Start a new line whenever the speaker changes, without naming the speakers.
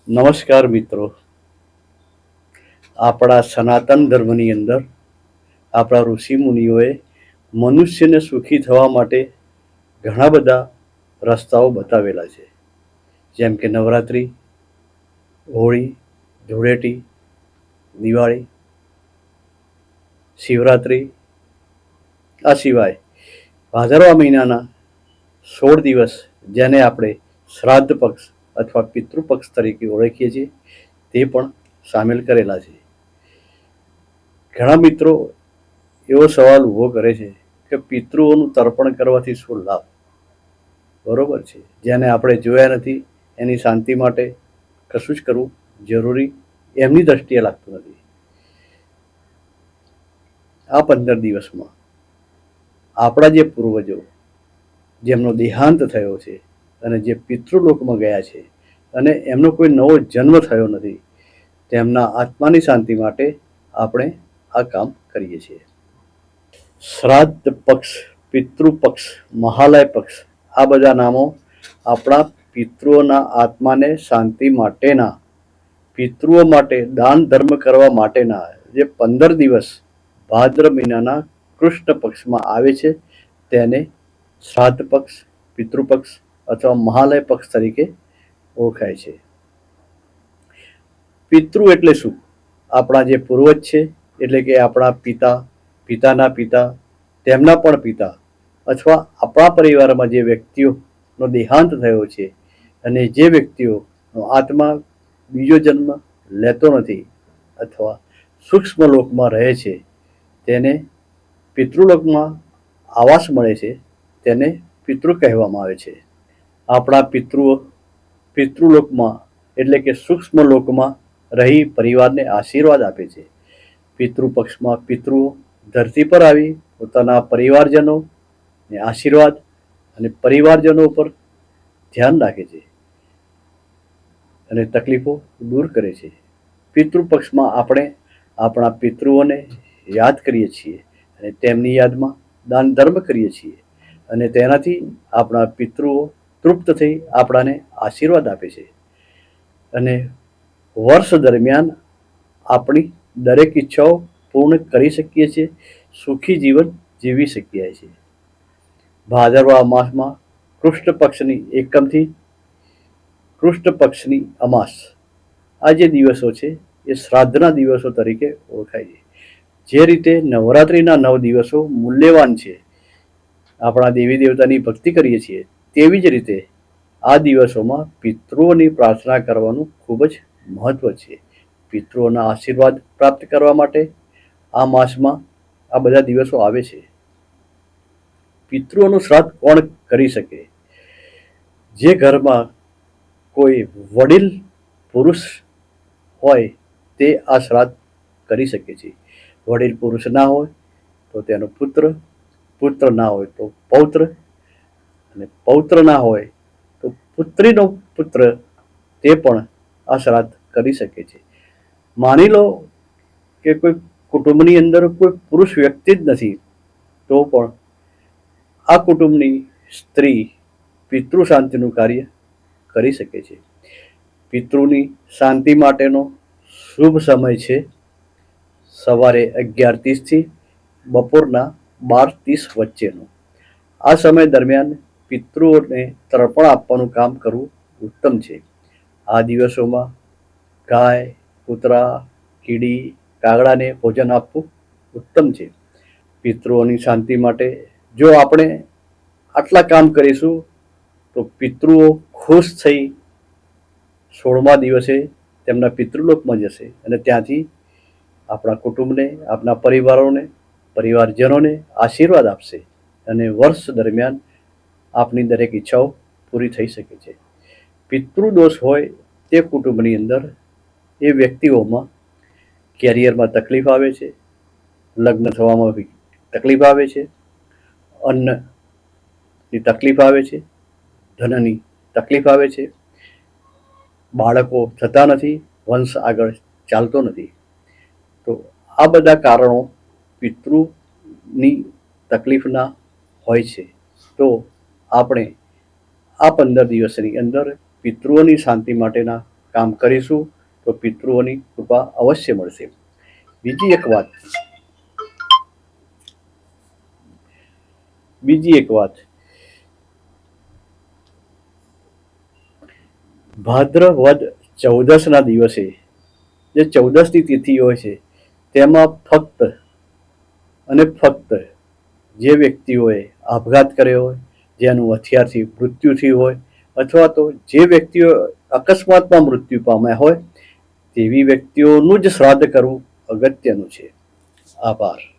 નમસ્કાર મિત્રો. આપણા સનાતન ધર્મની અંદર આપણા ઋષિ મુનિઓએ મનુષ્યને સુખી થવા માટે ઘણા બધા રસ્તાઓ બતાવેલા છે, જેમ કે નવરાત્રિ, હોળી, ધૂળેટી, દિવાળી, શિવરાત્રિ. આ સિવાય ભાદરવા મહિનાના 16 દિવસ, જેને આપણે શ્રાદ્ધ પક્ષ અથવા પિતૃપક્ષ તરીકે ઓળખીએ છીએ, તે પણ સામેલ કરેલા છે. ઘણા મિત્રો એવો સવાલ ઊભો કરે છે કે પિતૃઓનું તર્પણ કરવાથી શું લાભ? બરોબર છે, જેને આપણે જોયા નથી એની શાંતિ માટે કશું જ કરવું જરૂરી એમની દ્રષ્ટિએ લાગતું નથી. આ 15 દિવસમાં આપણા જે પૂર્વજો જેમનો દેહાંત થયો છે અને જે પિતૃલોકમાં ગયા છે અને એમનો કોઈ નવો જન્મ થયો નથી, તેમના આત્માની શાંતિ માટે આપણે આ કામ કરીએ છીએ. શ્રાદ્ધ પક્ષ, પિતૃપક્ષ, મહાલય પક્ષ, આ બધા નામો આપણા પિતૃઓના આત્માને શાંતિ માટેના, પિતૃઓ માટે દાન ધર્મ કરવા માટેના જે 15 દિવસ ભાદ્ર મહિનાના કૃષ્ણ પક્ષમાં આવે છે, તેને શ્રાદ્ધ પક્ષ, પિતૃપક્ષ અથવા મહાલય પક્ષ તરીકે ઓળખાય છે. પિતૃ એટલે શું? આપણા જે પૂર્વજ છે, એટલે કે આપણા પિતા, પિતાના પિતા, તેમના પણ પિતા, અથવા આપણા પરિવારમાં જે વ્યક્તિઓનો દેહાંત થયો છે અને જે વ્યક્તિઓનો આત્મા બીજો જન્મ લેતો નથી અથવા સૂક્ષ્મ લોકમાં રહે છે, તેને પિતૃલોકમાં આવાસ મળે છે, તેને પિતૃ કહેવામાં આવે છે. આપણા પિતૃઓ પિતૃલોકમાં એટલે કે સૂક્ષ્મ લોકમાં રહી પરિવારને આશીર્વાદ આપે છે. પિતૃપક્ષમાં પિતૃઓ ધરતી પર આવી પોતાના પરિવારજનોને આશીર્વાદ અને પરિવારજનો પર ધ્યાન રાખે છે અને તકલીફો દૂર કરે છે. પિતૃપક્ષમાં આપણે આપણા પિતૃઓને યાદ કરીએ છીએ અને તેમની યાદમાં દાન ધર્મ કરીએ છીએ અને તેનાથી આપણા પિતૃઓ તૃપ્ત થઈ આપણાને આશીર્વાદ આપે છે અને વર્ષ દરમિયાન આપણી દરેક ઈચ્છાઓ પૂર્ણ કરી શકીએ છીએ, સુખી જીવન જીવી શકીએ છીએ. ભાદરવા માસમાં કૃષ્ણ પક્ષની એકમથી કૃષ્ણ પક્ષની અમાસ, આ જે દિવસો છે એ શ્રાદ્ધના દિવસો તરીકે ઓળખાય છે. જે રીતે નવરાત્રિના 9 દિવસો મૂલ્યવાન છે, આપણા દેવી દેવતાની ભક્તિ કરીએ છીએ, તેવી જ રીતે આ દિવસોમાં પિતૃઓની પ્રાર્થના કરવાનું ખૂબ જ મહત્વ છે. પિતૃઓના આશીર્વાદ પ્રાપ્ત કરવા માટે આ માસમાં આ બધા દિવસો આવે છે. પિતૃઓનું શ્રાદ્ધ કોણ કરી શકે? જે ઘરમાં કોઈ વડીલ પુરુષ હોય તે આ શ્રાદ્ધ કરી શકે છે. વડીલ પુરુષ ના હોય તો તેનો પુત્ર, પુત્ર ના હોય તો પૌત્ર, અને પૌત્ર ના હોય તો પુત્રીનો પુત્ર, તે પણ આ શ્રાદ્ધ કરી શકે છે. માની લો કે કોઈ કુટુંબની અંદર કોઈ પુરુષ વ્યક્તિ જ નથી, તો પણ આ કુટુંબની સ્ત્રી પિતૃ શાંતિનું કાર્ય કરી શકે છે. પિતૃની શાંતિ માટેનો શુભ સમય છે સવારે 11:30 થી બપોરના 12:30 વચ્ચેનો. આ સમય દરમિયાન પિતૃઓને તર્પણ આપવાનું કામ કરવું ઉત્તમ છે. આ દિવસોમાં ગાય, કૂતરા, કીડી, કાગડાને ભોજન આપવું ઉત્તમ છે. પિતૃઓની શાંતિ માટે જો આપણે આટલા કામ કરીશું તો પિતૃઓ ખુશ થઈ 16મા દિવસે તેમના પિતૃલોકમાં જશે અને ત્યાંથી આપણા કુટુંબને, આપણા પરિવારોને, પરિવારજનોને આશીર્વાદ આપશે અને વર્ષ દરમિયાન આપની દરેક ઈચ્છાઓ પૂરી થઈ શકે છે. પિતૃદોષ હોય તે કુટુંબની અંદર એ વ્યક્તિઓમાં કેરિયરમાં તકલીફ આવે છે, લગ્ન થવામાં તકલીફ આવે છે, અન્નની તકલીફ આવે છે, ધનની તકલીફ આવે છે, બાળકો થતા નથી, વંશ આગળ ચાલતો નથી. તો આ બધા કારણો પિતૃની તકલીફના હોય છે. તો આપણે આ 15 દિવસની અંદર પિતૃઓની શાંતિ માટેના કામ કરીશું તો પિતૃઓની કૃપા અવશ્ય મળશે. બીજી એક વાત ભાદ્રવદ 14ના દિવસે જે 14ની તિથિ હોય છે તેમાં ફક્ત અને ફક્ત જે વ્યક્તિઓએ આપઘાત કર્યો હોય, જેનું હથિયારથી મૃત્યુ થયું હોય, અથવા તો જે વ્યક્તિઓ અકસ્માતમાં મૃત્યુ પામ્યા હોય તેવી વ્યક્તિઓનું જ શ્રાદ્ધ કરવું અગત્યનું છે. આભાર.